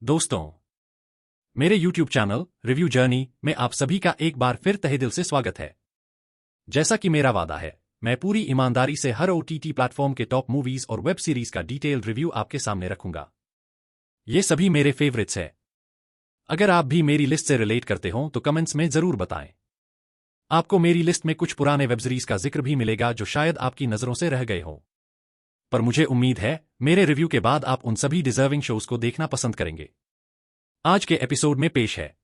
दोस्तों, मेरे YouTube channel Review journey में आप सभी का एक बार फिर तहे दिल से स्वागत है। जैसा कि मेरा वादा है, मैं पूरी ईमानदारी से हर OTT प्लेटफॉर्म के टॉप मूवीज और वेब सीरीज का डिटेल रिव्यू आपके सामने रखूंगा। ये सभी मेरे फेवरेट्स हैं। अगर आप भी मेरी लिस्ट से रिलेट करते हो तो कमेंट्स में जरूर बताएं। आपको मेरी लिस्ट में कुछ पुराने वेब सीरीज का जिक्र भी मिलेगा जो शायद आपकी नजरों से रह गए हों, पर मुझे उम्मीद है मेरे रिव्यू के बाद आप उन सभी डिजर्विंग शोज को देखना पसंद करेंगे। आज के एपिसोड में पेश है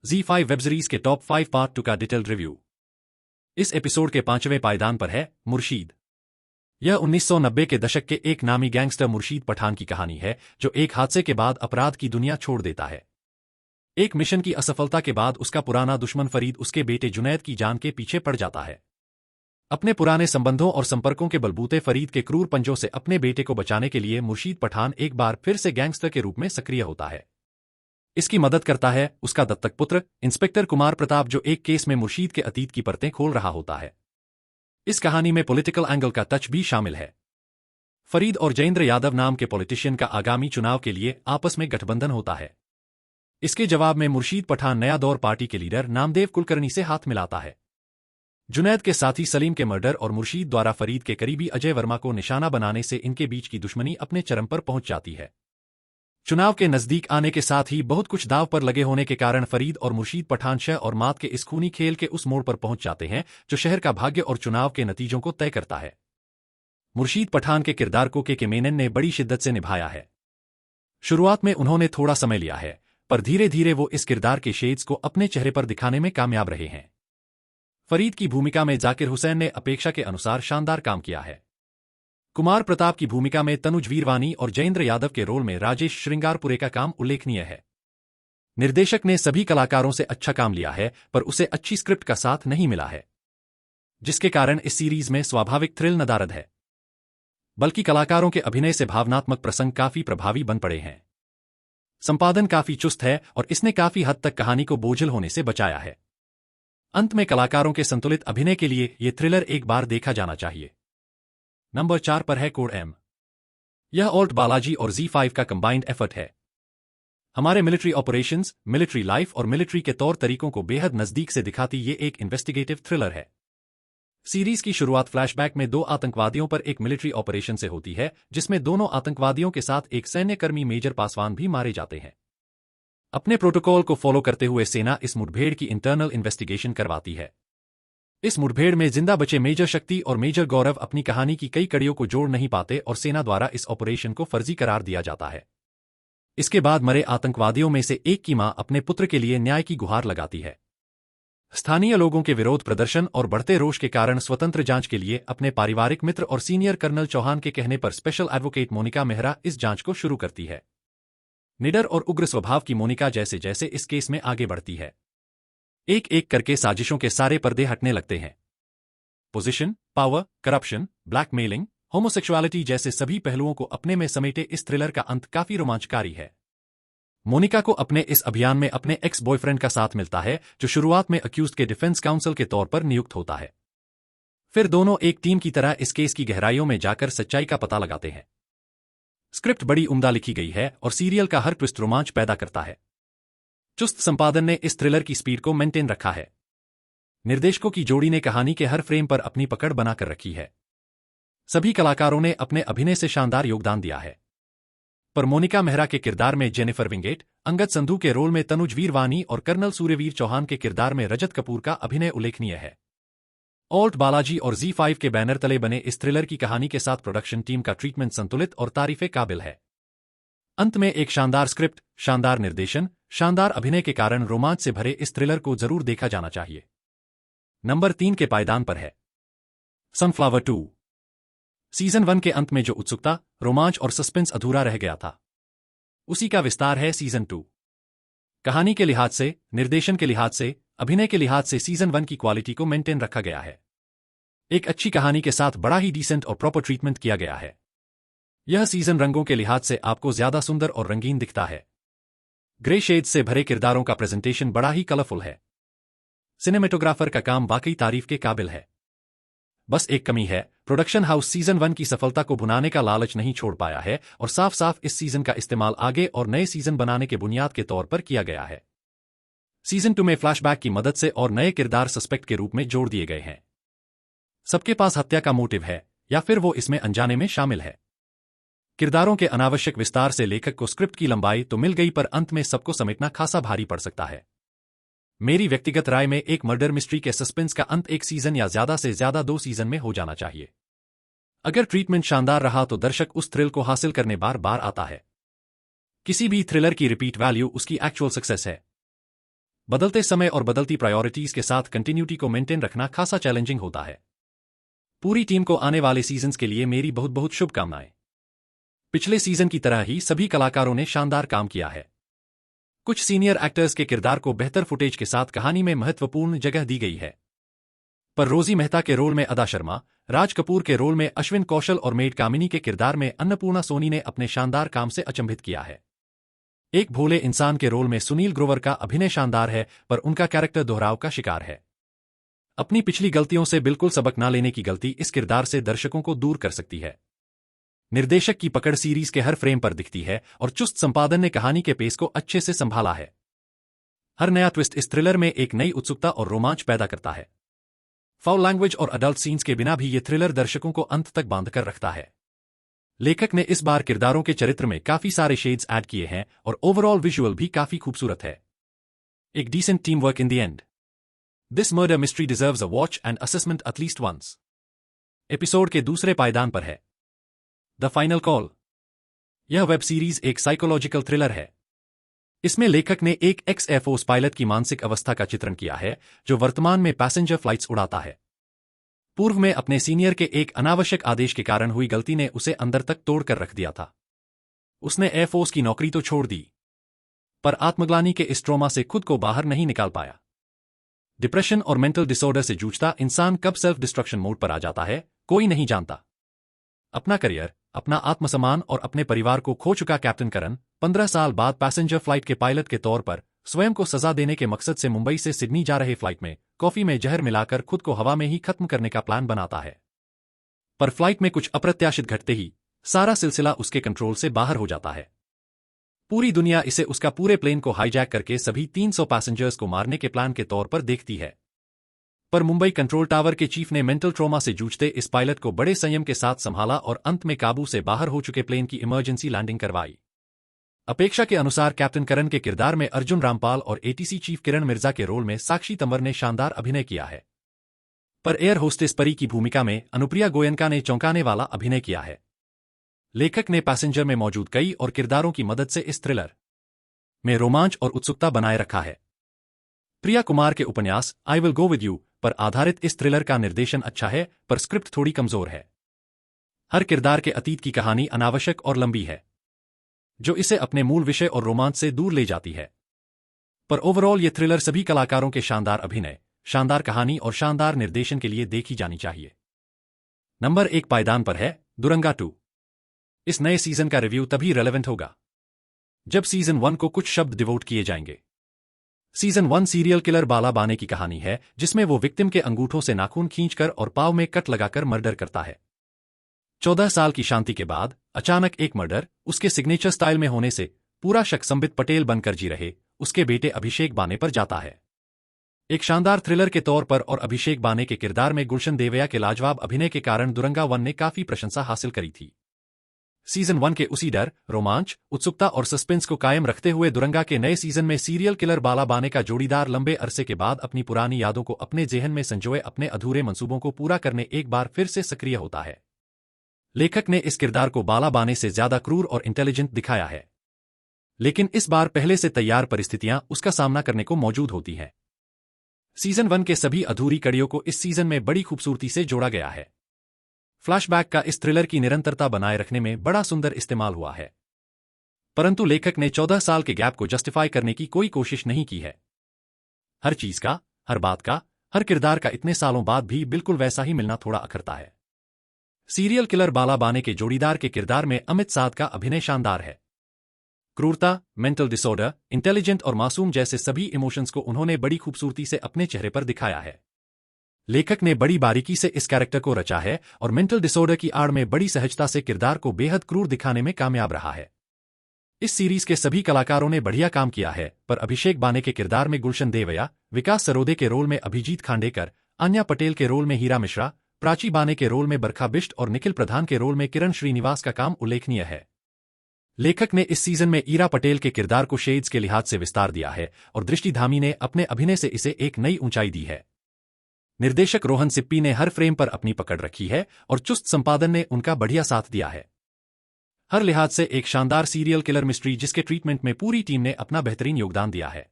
Z5 वेब सीरीज के टॉप 5 पार्ट 2 का डिटेल्ड रिव्यू। इस एपिसोड के 5वें पायदान पर है मुर्शीद। यह 1990 के दशक के एक नामी गैंगस्टर मुर्शीद पठान की कहानी है जो एक हादसे के बाद अपराध की दुनिया छोड़ देता है। एक मिशन की असफलता के बाद उसका पुराना दुश्मन फरीद उसके बेटे जुनैद की जान के पीछे पड़ जाता है। अपने पुराने संबंधों और संपर्कों के बलबूते फरीद के क्रूर पंजों से अपने बेटे को बचाने के लिए मुर्शीद पठान एक बार फिर से गैंगस्टर के रूप में सक्रिय होता है। इसकी मदद करता है उसका दत्तक पुत्र इंस्पेक्टर कुमार प्रताप, जो एक केस में मुर्शीद के अतीत की परतें खोल रहा होता है। इस कहानी में पॉलिटिकल एंगल का टच भी शामिल है। फरीद और जयेंद्र यादव नाम के पॉलिटिशियन का आगामी चुनाव के लिए आपस में गठबंधन होता है। इसके जवाब में मुर्शीद पठान नया दौर पार्टी के लीडर नामदेव कुलकर्णी से हाथ मिलाता है। जुनैद के साथी सलीम के मर्डर और मुर्शीद द्वारा फरीद के करीबी अजय वर्मा को निशाना बनाने से इनके बीच की दुश्मनी अपने चरम पर पहुंच जाती है। चुनाव के नजदीक आने के साथ ही बहुत कुछ दांव पर लगे होने के कारण फरीद और मुर्शीद पठान शह और मात के इस खूनी खेल के उस मोड़ पर पहुंच जाते हैं जो शहर का भाग्य और चुनाव के नतीजों को तय करता है। मुर्शीद पठान के किरदार को के मेनन ने बड़ी शिद्दत से निभाया है। शुरुआत में उन्होंने थोड़ा समय लिया है, पर धीरे धीरे वो इस किरदार के शेड्स को अपने चेहरे पर दिखाने में कामयाब रहे हैं। फरीद की भूमिका में जाकिर हुसैन ने अपेक्षा के अनुसार शानदार काम किया है। कुमार प्रताप की भूमिका में तनुज वीरवानी और जयेंद्र यादव के रोल में राजेश श्रृंगारपुरे का काम उल्लेखनीय है। निर्देशक ने सभी कलाकारों से अच्छा काम लिया है, पर उसे अच्छी स्क्रिप्ट का साथ नहीं मिला है, जिसके कारण इस सीरीज में स्वाभाविक थ्रिल नदारद है, बल्कि कलाकारों के अभिनय से भावनात्मक प्रसंग काफी प्रभावी बन पड़े हैं। संपादन काफी चुस्त है और इसने काफी हद तक कहानी को बोझिल होने से बचाया है। अंत में कलाकारों के संतुलित अभिनय के लिए यह थ्रिलर एक बार देखा जाना चाहिए। नंबर 4 पर है कोड एम। यह ऑल्ट बालाजी और Z5 का कंबाइंड एफर्ट है। हमारे मिलिट्री ऑपरेशंस, मिलिट्री लाइफ और मिलिट्री के तौर तरीकों को बेहद नजदीक से दिखाती ये एक इन्वेस्टिगेटिव थ्रिलर है। सीरीज की शुरुआत फ्लैशबैक में 2 आतंकवादियों पर एक मिलिट्री ऑपरेशन से होती है, जिसमें दोनों आतंकवादियों के साथ एक सैन्यकर्मी मेजर पासवान भी मारे जाते हैं। अपने प्रोटोकॉल को फॉलो करते हुए सेना इस मुठभेड़ की इंटरनल इन्वेस्टिगेशन करवाती है। इस मुठभेड़ में जिंदा बचे मेजर शक्ति और मेजर गौरव अपनी कहानी की कई कड़ियों को जोड़ नहीं पाते और सेना द्वारा इस ऑपरेशन को फर्जी करार दिया जाता है। इसके बाद मरे आतंकवादियों में से एक की मां अपने पुत्र के लिए न्याय की गुहार लगाती है। स्थानीय लोगों के विरोध प्रदर्शन और बढ़ते रोष के कारण स्वतंत्र जांच के लिए अपने पारिवारिक मित्र और सीनियर कर्नल चौहान के कहने पर स्पेशल एडवोकेट मोनिका मेहरा इस जांच को शुरू करती है। निडर और उग्र स्वभाव की मोनिका जैसे जैसे इस केस में आगे बढ़ती है, एक एक करके साजिशों के सारे पर्दे हटने लगते हैं। Position, power, corruption, blackmailing, homosexuality जैसे सभी पहलुओं को अपने में समेटे इस थ्रिलर का अंत काफी रोमांचकारी है। मोनिका को अपने इस अभियान में अपने एक्स बॉयफ्रेंड का साथ मिलता है, जो शुरुआत में अक्यूज्ड के डिफेंस काउंसिल के तौर पर नियुक्त होता है। फिर दोनों एक टीम की तरह इस केस की गहराइयों में जाकर सच्चाई का पता लगाते हैं। स्क्रिप्ट बड़ी उम्दा लिखी गई है और सीरियल का हर ट्विस्ट रोमांच पैदा करता है। चुस्त संपादन ने इस थ्रिलर की स्पीड को मेंटेन रखा है। निर्देशकों की जोड़ी ने कहानी के हर फ्रेम पर अपनी पकड़ बनाकर रखी है। सभी कलाकारों ने अपने अभिनय से शानदार योगदान दिया है, पर मोनिका मेहरा के किरदार में जेनिफर विंगेट, अंगद संधू के रोल में तनुज वीरवानी और कर्नल सूर्यवीर चौहान के किरदार में रजत कपूर का अभिनय उल्लेखनीय है। ऑल्ट बालाजी और Z5 के बैनर तले बने इस थ्रिलर की कहानी के साथ प्रोडक्शन टीम का ट्रीटमेंट संतुलित और तारीफे काबिल है। अंत में एक शानदार स्क्रिप्ट, शानदार निर्देशन, शानदार अभिनय के कारण रोमांच से भरे इस थ्रिलर को जरूर देखा जाना चाहिए। नंबर 3 के पायदान पर है सनफ्लावर 2। सीजन 1 के अंत में जो उत्सुकता, रोमांच और सस्पेंस अधूरा रह गया था, उसी का विस्तार है सीजन 2। कहानी के लिहाज से, निर्देशन के लिहाज से, अभिनय के लिहाज से सीजन 1 की क्वालिटी को मेंटेन रखा गया है। एक अच्छी कहानी के साथ बड़ा ही डिसेंट और प्रॉपर ट्रीटमेंट किया गया है। यह सीजन रंगों के लिहाज से आपको ज्यादा सुंदर और रंगीन दिखता है। ग्रे शेड्स से भरे किरदारों का प्रेजेंटेशन बड़ा ही कलरफुल है। सिनेमेटोग्राफर का काम वाकई तारीफ के काबिल है। बस एक कमी है, प्रोडक्शन हाउस सीजन 1 की सफलता को भुनाने का लालच नहीं छोड़ पाया है और साफ साफ इस सीजन का इस्तेमाल आगे और नए सीजन बनाने के बुनियाद के तौर पर किया गया है। सीजन 2 में फ्लैशबैक की मदद से और नए किरदार सस्पेक्ट के रूप में जोड़ दिए गए हैं। सबके पास हत्या का मोटिव है या फिर वो इसमें अनजाने में शामिल है। किरदारों के अनावश्यक विस्तार से लेखक को स्क्रिप्ट की लंबाई तो मिल गई, पर अंत में सबको समेटना खासा भारी पड़ सकता है। मेरी व्यक्तिगत राय में एक मर्डर मिस्ट्री के सस्पेंस का अंत एक सीजन या ज्यादा से ज्यादा 2 सीजन में हो जाना चाहिए। अगर ट्रीटमेंट शानदार रहा तो दर्शक उस थ्रिल को हासिल करने बार बार आता है। किसी भी थ्रिलर की रिपीट वैल्यू उसकी एक्चुअल सक्सेस है। बदलते समय और बदलती प्रायोरिटीज के साथ कंटिन्यूटी को मेंटेन रखना खासा चैलेंजिंग होता है। पूरी टीम को आने वाले सीजन्स के लिए मेरी बहुत बहुत शुभकामनाएं। पिछले सीजन की तरह ही सभी कलाकारों ने शानदार काम किया है। कुछ सीनियर एक्टर्स के किरदार को बेहतर फुटेज के साथ कहानी में महत्वपूर्ण जगह दी गई है। पर रोजी मेहता के रोल में अदा शर्मा, राज कपूर के रोल में अश्विन कौशल और मेड कामिनी के किरदार में अन्नपूर्णा सोनी ने अपने शानदार काम से अचंभित किया है। एक भोले इंसान के रोल में सुनील ग्रोवर का अभिनय शानदार है, पर उनका कैरेक्टर दोहराव का शिकार है। अपनी पिछली गलतियों से बिल्कुल सबक ना लेने की गलती इस किरदार से दर्शकों को दूर कर सकती है। निर्देशक की पकड़ सीरीज के हर फ्रेम पर दिखती है और चुस्त संपादन ने कहानी के पेस को अच्छे से संभाला है। हर नया ट्विस्ट इस थ्रिलर में एक नई उत्सुकता और रोमांच पैदा करता है। फाउल लैंग्वेज और अडल्ट सीन्स के बिना भी ये थ्रिलर दर्शकों को अंत तक बांधकर रखता है। लेखक ने इस बार किरदारों के चरित्र में काफी सारे शेड्स ऐड किए हैं और ओवरऑल विजुअल भी काफी खूबसूरत है। एक decent team work in the end. This murder mystery deserves a watch and assessment at least once. Episode के दूसरे पायदान पर है द फाइनल कॉल। यह वेब सीरीज एक साइकोलॉजिकल थ्रिलर है। इसमें लेखक ने एक एक्स एयरफोर्स पायलट की मानसिक अवस्था का चित्रण किया है, जो वर्तमान में पैसेंजर फ्लाइट्स उड़ाता है। पूर्व में अपने सीनियर के एक अनावश्यक आदेश के कारण हुई गलती ने उसे अंदर तक तोड़कर रख दिया था। उसने एयरफोर्स की नौकरी तो छोड़ दी, पर आत्मग्लानि के इस ट्रॉमा से खुद को बाहर नहीं निकाल पाया। डिप्रेशन और मेंटल डिसऑर्डर से जूझता इंसान कब सेल्फ डिस्ट्रक्शन मोड पर आ जाता है, कोई नहीं जानता। अपना करियर, अपना आत्मसम्मान और अपने परिवार को खो चुका कैप्टन करन 15 साल बाद पैसेंजर फ्लाइट के पायलट के तौर पर स्वयं को सजा देने के मकसद से मुंबई से सिडनी जा रहे फ्लाइट में कॉफी में जहर मिलाकर खुद को हवा में ही खत्म करने का प्लान बनाता है। पर फ्लाइट में कुछ अप्रत्याशित घटते ही सारा सिलसिला उसके कंट्रोल से बाहर हो जाता है। पूरी दुनिया इसे उसका पूरे प्लेन को हाईजैक करके सभी 300 पैसेंजर्स को मारने के प्लान के तौर पर देखती है। पर मुंबई कंट्रोल टावर के चीफ ने मेंटल ट्रॉमा से जूझते इस पायलट को बड़े संयम के साथ संभाला और अंत में काबू से बाहर हो चुके प्लेन की इमरजेंसी लैंडिंग करवाई। अपेक्षा के अनुसार कैप्टन करन के किरदार में अर्जुन रामपाल और एटीसी चीफ किरण मिर्जा के रोल में साक्षी तंवर ने शानदार अभिनय किया है। पर एयर होस्टेस परी की भूमिका में अनुप्रिया गोयनका ने चौंकाने वाला अभिनय किया है। लेखक ने पैसेंजर में मौजूद कई और किरदारों की मदद से इस थ्रिलर में रोमांच और उत्सुकता बनाए रखा है। प्रिया कुमार के उपन्यास I will go with you पर आधारित इस थ्रिलर का निर्देशन अच्छा है, पर स्क्रिप्ट थोड़ी कमजोर है। हर किरदार के अतीत की कहानी अनावश्यक और लंबी है, जो इसे अपने मूल विषय और रोमांच से दूर ले जाती है। पर ओवरऑल ये थ्रिलर सभी कलाकारों के शानदार अभिनय, शानदार कहानी और शानदार निर्देशन के लिए देखी जानी चाहिए। नंबर 1 पायदान पर है दुरंगा 2। इस नए सीजन का रिव्यू तभी रेलेवेंट होगा जब सीजन 1 को कुछ शब्द डिवोट किए जाएंगे। सीजन 1 सीरियल किलर बाला बाने की कहानी है, जिसमें वो विक्टिम के अंगूठों से नाखून खींचकर और पाव में कट लगाकर मर्डर करता है। 14 साल की शांति के बाद अचानक एक मर्डर उसके सिग्नेचर स्टाइल में होने से पूरा शक संबित पटेल बनकर जी रहे उसके बेटे अभिषेक बाने पर जाता है। एक शानदार थ्रिलर के तौर पर और अभिषेक बाने के किरदार में गुलशन देवया के लाजवाब अभिनय के कारण दुरंगा 1 ने काफी प्रशंसा हासिल करी थी। सीजन 1 के उसी डर, रोमांच, उत्सुकता और सस्पेंस को कायम रखते हुए दुरंगा के नए सीजन में सीरियल किलर बाला बाने का जोड़ीदार लंबे अरसे के बाद अपनी पुरानी यादों को अपने जेहन में संजोए अपने अधूरे मंसूबों को पूरा करने एक बार फिर से सक्रिय होता है। लेखक ने इस किरदार को बाला बाने से ज्यादा क्रूर और इंटेलिजेंट दिखाया है, लेकिन इस बार पहले से तैयार परिस्थितियां उसका सामना करने को मौजूद होती हैं। सीजन 1 के सभी अधूरी कड़ियों को इस सीजन में बड़ी खूबसूरती से जोड़ा गया है। फ्लैशबैक का इस थ्रिलर की निरंतरता बनाए रखने में बड़ा सुंदर इस्तेमाल हुआ है, परंतु लेखक ने 14 साल के गैप को जस्टिफाई करने की कोई कोशिश नहीं की है। हर चीज का, हर बात का, हर किरदार का इतने सालों बाद भी बिल्कुल वैसा ही मिलना थोड़ा अखरता है। सीरियल किलर बाला बाने के जोड़ीदार के किरदार में अमित साध का अभिनय शानदार है। क्रूरता, मेंटल डिसऑर्डर, इंटेलिजेंट और मासूम जैसे सभी इमोशंस को उन्होंने बड़ी खूबसूरती से अपने चेहरे पर दिखाया है। लेखक ने बड़ी बारीकी से इस कैरेक्टर को रचा है और मेंटल डिसऑर्डर की आड़ में बड़ी सहजता से किरदार को बेहद क्रूर दिखाने में कामयाब रहा है। इस सीरीज के सभी कलाकारों ने बढ़िया काम किया है, पर अभिषेक बाने के किरदार में गुलशन देवया, विकास सरोदे के रोल में अभिजीत खांडेकर, आन्या पटेल के रोल में हीरा मिश्रा, प्राची बाने के रोल में बरखा बिष्ट और निखिल प्रधान के रोल में किरण श्रीनिवास का काम उल्लेखनीय है। लेखक ने इस सीजन में ईरा पटेल के किरदार को शेड्स के लिहाज से विस्तार दिया है और दृष्टि धामी ने अपने अभिनय से इसे एक नई ऊंचाई दी है। निर्देशक रोहन सिप्पी ने हर फ्रेम पर अपनी पकड़ रखी है और चुस्त संपादन ने उनका बढ़िया साथ दिया है। हर लिहाज से एक शानदार सीरियल किलर मिस्ट्री जिसके ट्रीटमेंट में पूरी टीम ने अपना बेहतरीन योगदान दिया है।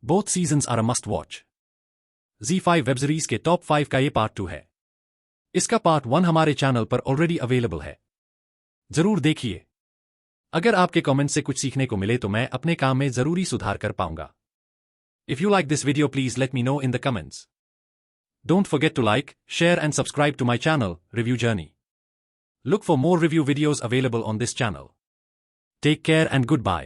Both seasons are a must watch. Z5 web series के टॉप 5 का ये पार्ट 2 है। इसका पार्ट 1 हमारे चैनल पर ऑलरेडी अवेलेबल है, जरूर देखिए। अगर आपके कमेंट से कुछ सीखने को मिले तो मैं अपने काम में जरूरी सुधार कर पाऊंगा। If you like this video please let me know in the comments. Don't forget to like, share and subscribe to my channel Review Journey. Look for more review videos available on this channel. Take care and goodbye.